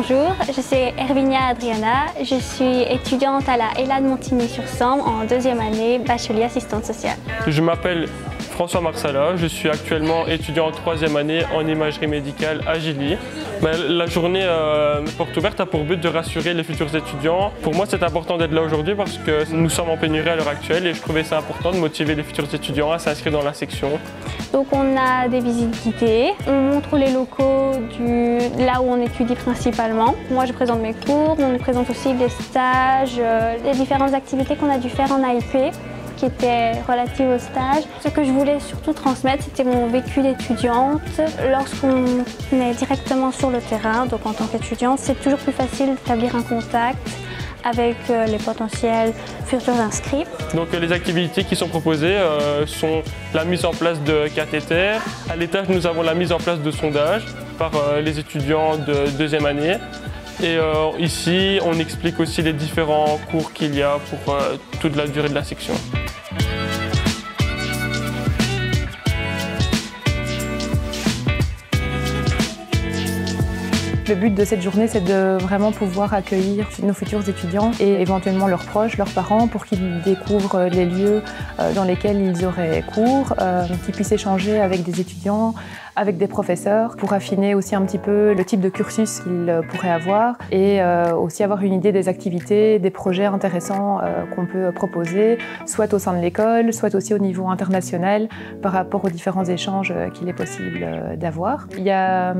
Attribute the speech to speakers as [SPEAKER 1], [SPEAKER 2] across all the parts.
[SPEAKER 1] Bonjour, je suis Hervinia Adriana, je suis étudiante à la ELA de Montigny-sur-Sambre en deuxième année, bachelier assistante sociale.
[SPEAKER 2] Je m'appelle François Marsala, je suis actuellement étudiant en troisième année en imagerie médicale à Gilly. La journée porte ouverte a pour but de rassurer les futurs étudiants. Pour moi, c'est important d'être là aujourd'hui parce que nous sommes en pénurie à l'heure actuelle et je trouvais ça important de motiver les futurs étudiants à s'inscrire dans la section.
[SPEAKER 1] Donc on a des visites guidées, on montre les locaux là où on étudie principalement. Moi je présente mes cours, on présente aussi des stages, les différentes activités qu'on a dû faire en AIP qui étaient relatives au stage. Ce que je voulais surtout transmettre, c'était mon vécu d'étudiante. Lorsqu'on est directement sur le terrain, donc en tant qu'étudiante, c'est toujours plus facile d'établir un contact avec les potentiels futurs inscrits.
[SPEAKER 2] Donc les activités qui sont proposées sont la mise en place de cathéters. À l'étage, nous avons la mise en place de sondages par les étudiants de deuxième année. Et ici, on explique aussi les différents cours qu'il y a pour toute la durée de la section.
[SPEAKER 3] Le but de cette journée, c'est de vraiment pouvoir accueillir nos futurs étudiants et éventuellement leurs proches, leurs parents, pour qu'ils découvrent les lieux dans lesquels ils auraient cours, qu'ils puissent échanger avec des étudiants, avec des professeurs, pour affiner aussi un petit peu le type de cursus qu'ils pourraient avoir et aussi avoir une idée des activités, des projets intéressants qu'on peut proposer, soit au sein de l'école, soit aussi au niveau international par rapport aux différents échanges qu'il est possible d'avoir. Il y a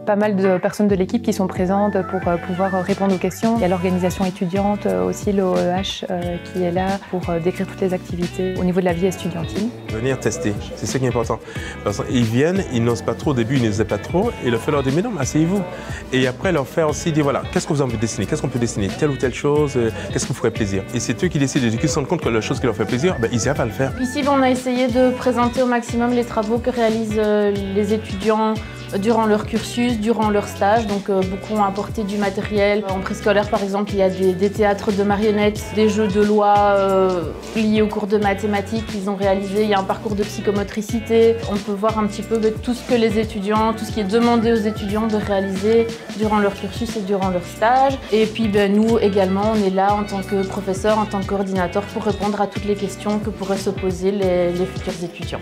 [SPEAKER 3] pas mal de personnes de l'équipe qui sont présentes pour pouvoir répondre aux questions. Il y a l'organisation étudiante, aussi l'OEH qui est là pour décrire toutes les activités au niveau de la vie estudiantine.
[SPEAKER 4] Venir tester, c'est ce qui est important. Parce qu'ils viennent, ils n'osent pas trop, au début ils n'osaient pas trop, et leur fait leur dire mais non, asseyez-vous. Et après leur faire aussi dire voilà, qu'est-ce que vous avez envie de dessiner, qu'est-ce qu'on peut dessiner, telle ou telle chose, qu'est-ce qui vous ferait plaisir. Et c'est eux qui décident, et qui se rendent compte que la chose qui leur fait plaisir, ben, ils savent à le faire.
[SPEAKER 5] Ici, on a essayé de présenter au maximum les travaux que réalisent les étudiants durant leur cursus, durant leur stage. Donc beaucoup ont apporté du matériel. En préscolaire par exemple, il y a des théâtres de marionnettes, des jeux de loi liés aux cours de mathématiques qu'ils ont réalisés. Il y a un parcours de psychomotricité. On peut voir un petit peu tout ce que les étudiants, tout ce qui est demandé aux étudiants de réaliser durant leur cursus et durant leur stage. Et puis nous également, on est là en tant que professeur, en tant que coordinateur pour répondre à toutes les questions que pourraient se poser les futurs étudiants.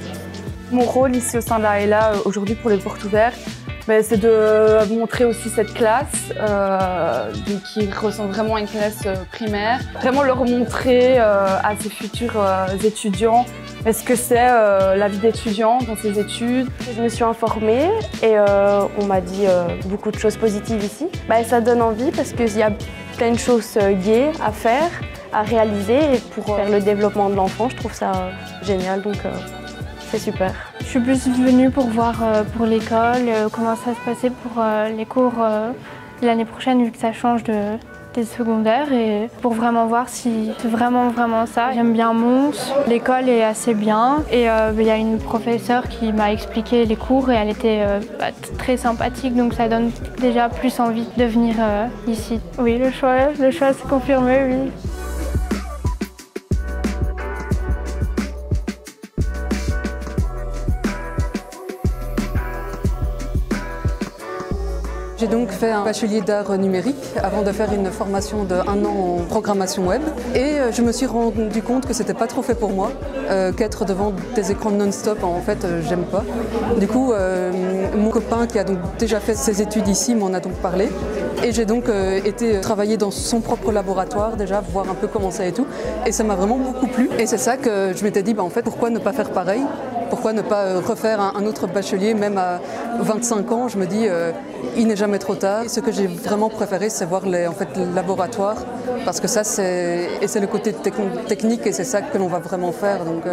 [SPEAKER 6] Mon rôle ici au sein de la ELA aujourd'hui pour les portes ouvertes, c'est de montrer aussi cette classe qui ressemble vraiment à une classe primaire. Vraiment leur montrer à ces futurs étudiants ce que c'est la vie d'étudiant dans ses études.
[SPEAKER 7] Je me suis informée et on m'a dit beaucoup de choses positives ici. Ça donne envie parce qu'il y a plein de choses gaies à faire, à réaliser et pour faire le développement de l'enfant, je trouve ça génial. Donc, c'est super.
[SPEAKER 1] Je suis plus venue pour voir pour l'école, comment ça se passait pour les cours l'année prochaine vu que ça change des secondaires et pour vraiment voir si c'est vraiment ça. J'aime bien Mons, l'école est assez bien et il y a une professeure qui m'a expliqué les cours et elle était très sympathique donc ça donne déjà plus envie de venir ici. Oui, le choix s'est confirmé, oui.
[SPEAKER 8] J'ai donc fait un bachelier d'art numérique avant de faire une formation de 1 an en programmation web. Et je me suis rendu compte que c'était pas trop fait pour moi, qu'être devant des écrans non-stop, en fait, j'aime pas. Du coup, mon copain qui a donc déjà fait ses études ici m'en a donc parlé. Et j'ai donc été travailler dans son propre laboratoire déjà, voir un peu comment ça et tout. Et ça m'a vraiment beaucoup plu. Et c'est ça que je m'étais dit, en fait, pourquoi ne pas faire pareil ? Pourquoi ne pas refaire un autre bachelier, même à 25 ans? Je me dis, il n'est jamais trop tard. Et ce que j'ai vraiment préféré, c'est voir le laboratoire, parce que ça, c'est le côté technique et c'est ça que l'on va vraiment faire. Donc,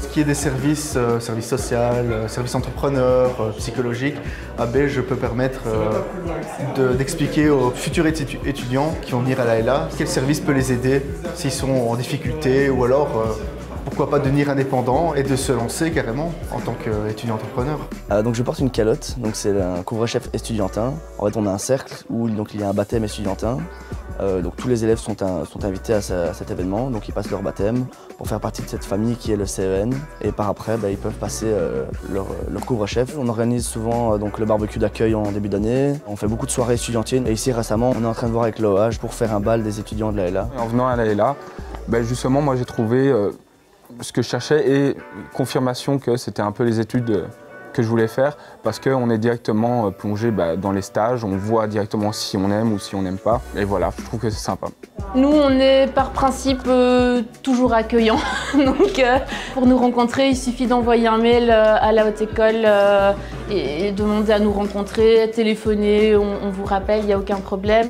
[SPEAKER 9] Ce qui est des services, services sociaux, services entrepreneurs, psychologiques, je peux permettre d'expliquer aux futurs étudiants qui vont venir à la ELA quel service peut les aider s'ils sont en difficulté ou alors pourquoi pas devenir indépendant et de se lancer carrément en tant qu'étudiant entrepreneur.
[SPEAKER 10] Donc je porte une calotte, donc c'est un couvre-chef estudiantin. En fait on a un cercle où donc, il y a un baptême estudiantin. Donc tous les élèves sont invités à cet événement, donc ils passent leur baptême pour faire partie de cette famille qui est le CEN. Et par après, ils peuvent passer leur couvre-chef. On organise souvent donc, le barbecue d'accueil en début d'année. On fait beaucoup de soirées étudiantines. Et ici récemment, on est en train de voir avec l'OAH pour faire un bal des étudiants de l'AELA.
[SPEAKER 11] En venant à l'AELA, justement, moi j'ai trouvé ce que je cherchais et confirmation que c'était un peu les études que je voulais faire parce qu'on est directement plongé dans les stages, on voit directement si on aime ou si on n'aime pas. Et voilà, je trouve que c'est sympa.
[SPEAKER 5] Nous, on est par principe toujours accueillants. Donc pour nous rencontrer, il suffit d'envoyer un mail à la haute école et demander à nous rencontrer, téléphoner, on vous rappelle, il n'y a aucun problème.